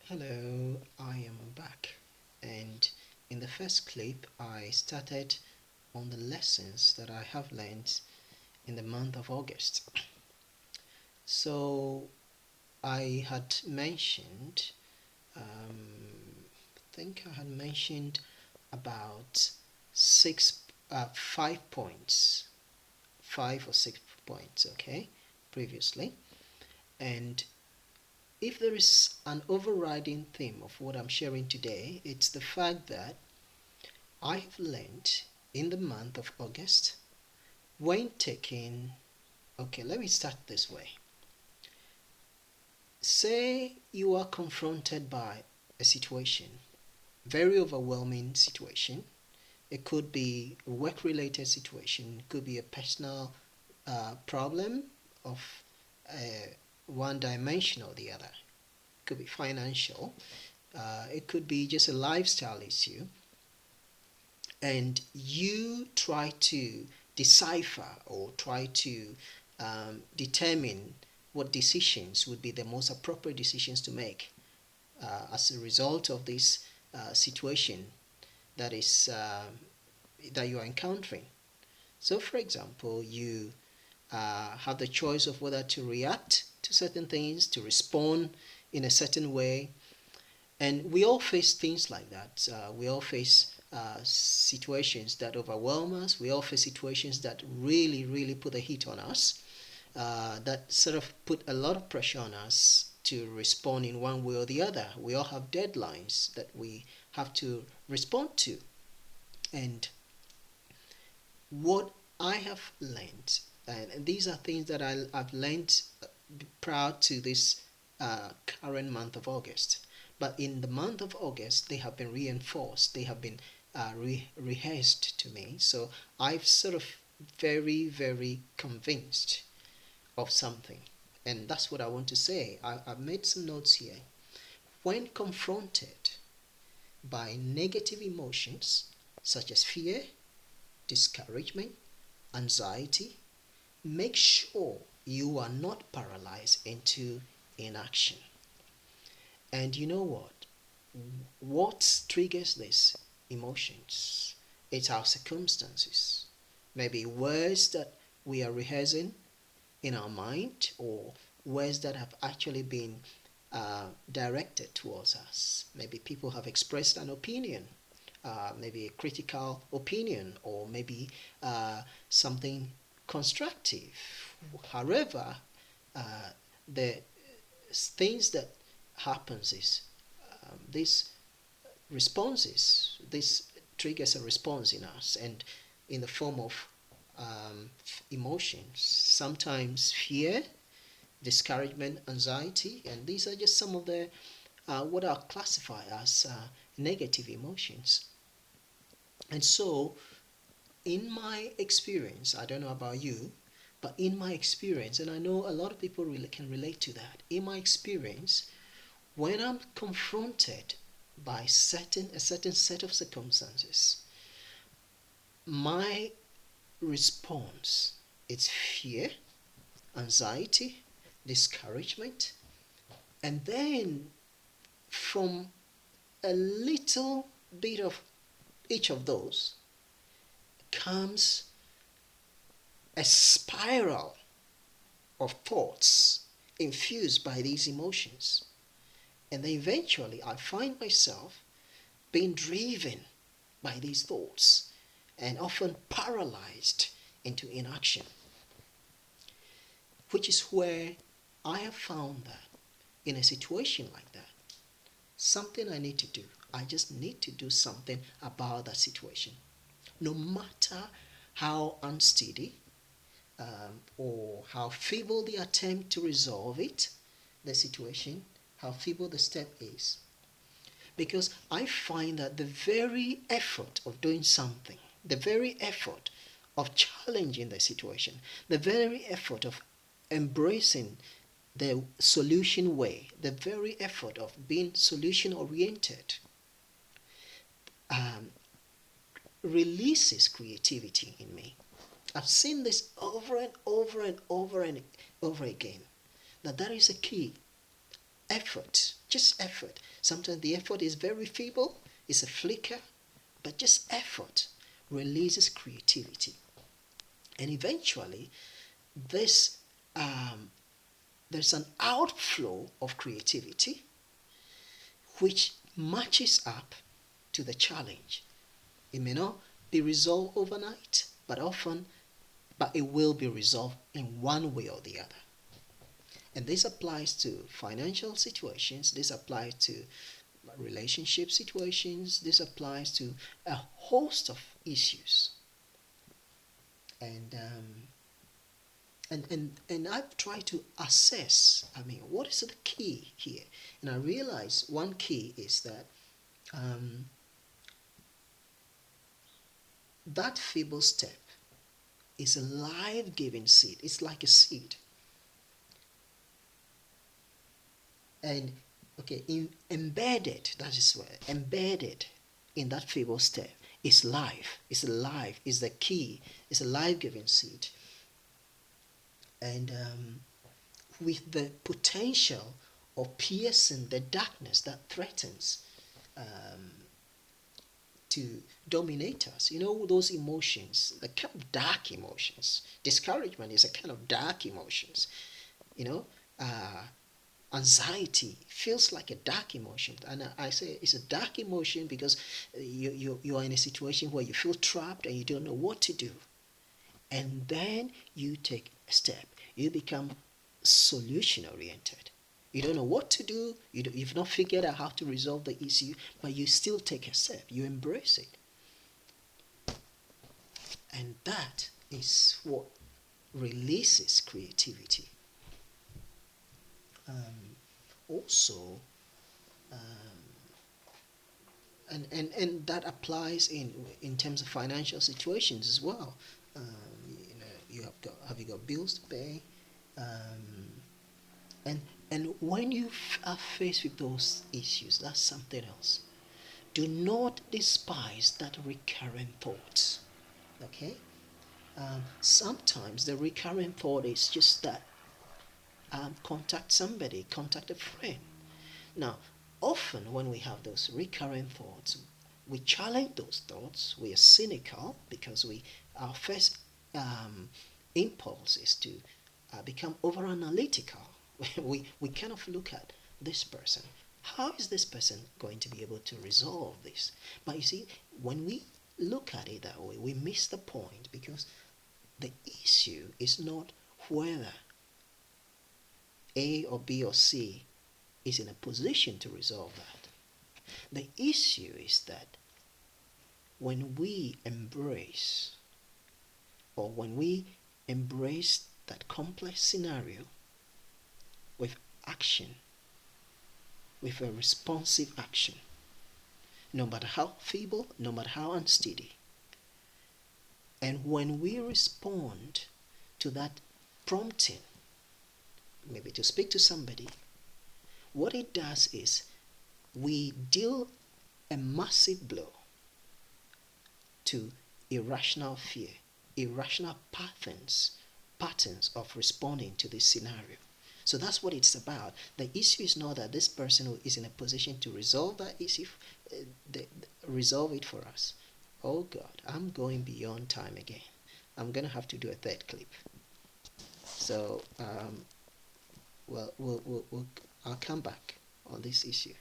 Hello, I am back, and in the first clip, I started on the lessons that I have learned in the month of August. So, I had mentioned, I think I had mentioned about 5 points, 5 or 6 points, okay, previously, and if there is an overriding theme of what I'm sharing today, it's the fact that I have learned in the month of August when taking. Okay, let me start this way. Say you are confronted by a situation, very overwhelming situation. It could be a work related situation, it could be a personal problem of uh, one dimension or the other, it could be financial, it could be just a lifestyle issue, and you try to decipher or try to determine what decisions would be the most appropriate decisions to make as a result of this situation that is that you are encountering. So, for example, you have the choice of whether to react to certain things, to respond in a certain way, and we all face things like that. We all face situations that overwhelm us. We all face situations that really, really put a hit on us, that sort of put a lot of pressure on us to respond in one way or the other. We all have deadlines that we have to respond to. And what I have learned, and these are things that I've learned prior to this current month of August. But in the month of August, they have been reinforced, they have been rehearsed to me. So I've sort of very, very convinced of something. And that's what I want to say. I've made some notes here. When confronted by negative emotions such as fear, discouragement, anxiety, make sure you are not paralyzed into inaction. And you know what? What triggers these emotions? It's our circumstances. Maybe words that we are rehearsing in our mind, or words that have actually been directed towards us. Maybe people have expressed an opinion, maybe a critical opinion, or maybe something constructive. However, uh, the things that happens is this responses, this triggers a response in us, and in the form of emotions, sometimes fear, discouragement, anxiety, and these are just some of the what I'll classify as negative emotions. And so, in my experience, I don't know about you, but in my experience, and I know a lot of people really can relate to that. In my experience, when I'm confronted by a certain set of circumstances, my response is fear, anxiety, discouragement, and then from a little bit of each of those comes a spiral of thoughts infused by these emotions. And then eventually I find myself being driven by these thoughts and often paralyzed into inaction, which is where I have found that in a situation like that, something I need to do. I just need to do something about that situation. No matter how unsteady or how feeble the attempt to resolve it, the situation, how feeble the step is. Because I find that the very effort of doing something, the very effort of challenging the situation, the very effort of embracing the solution way, the very effort of being solution oriented, um, releases creativity in me. I've seen this over and over and over and over again. That is a key effort Just effort. Sometimes the effort is very feeble, it's a flicker, but just effort releases creativity. And eventually, this there's an outflow of creativity which matches up to the challenge. It may not be resolved overnight, but it will be resolved in one way or the other. And this applies to financial situations, this applies to relationship situations, this applies to a host of issues. And I've tried to assess, what is the key here? And I realize one key is that that feeble step is a life-giving seed. It's like a seed. And embedded, that is where, embedded in that feeble step is life. It's alive, is the key. It's a life-giving seed. And with the potential of piercing the darkness that threatens to dominate us. Those emotions, the kind of dark emotions. Discouragement is a kind of dark emotions. You know, anxiety feels like a dark emotion, and I say it's a dark emotion because you are in a situation where you feel trapped and you don't know what to do, and then you take a step. You become solution oriented. You don't know what to do. You've not figured out how to resolve the issue, but you still take a step. You embrace it, and that is what releases creativity. Also, and that applies in terms of financial situations as well. Have you got bills to pay, and when you are faced with those issues, that's something else. Do not despise that recurrent thoughts. Okay, sometimes the recurrent thought is just that contact somebody, contact a friend. Now, often when we have those recurrent thoughts, we challenge those thoughts. We are cynical because our first impulse is to become over analytical. we kind of look at this person. How is this person going to be able to resolve this? But you see, when we look at it that way, we miss the point, because the issue is not whether A or B or C is in a position to resolve that. The issue is that when we embrace that complex scenario with action, with a responsive action, no matter how feeble, no matter how unsteady, and when we respond to that prompting, maybe to speak to somebody, what it does is we deal a massive blow to irrational fear, irrational patterns of responding to this scenario. So that's what it's about. The issue is not that this person who is in a position to resolve that issue, resolve it for us. Oh God, I'm going beyond time again. I'm going to have to do a third clip. So, I'll come back on this issue.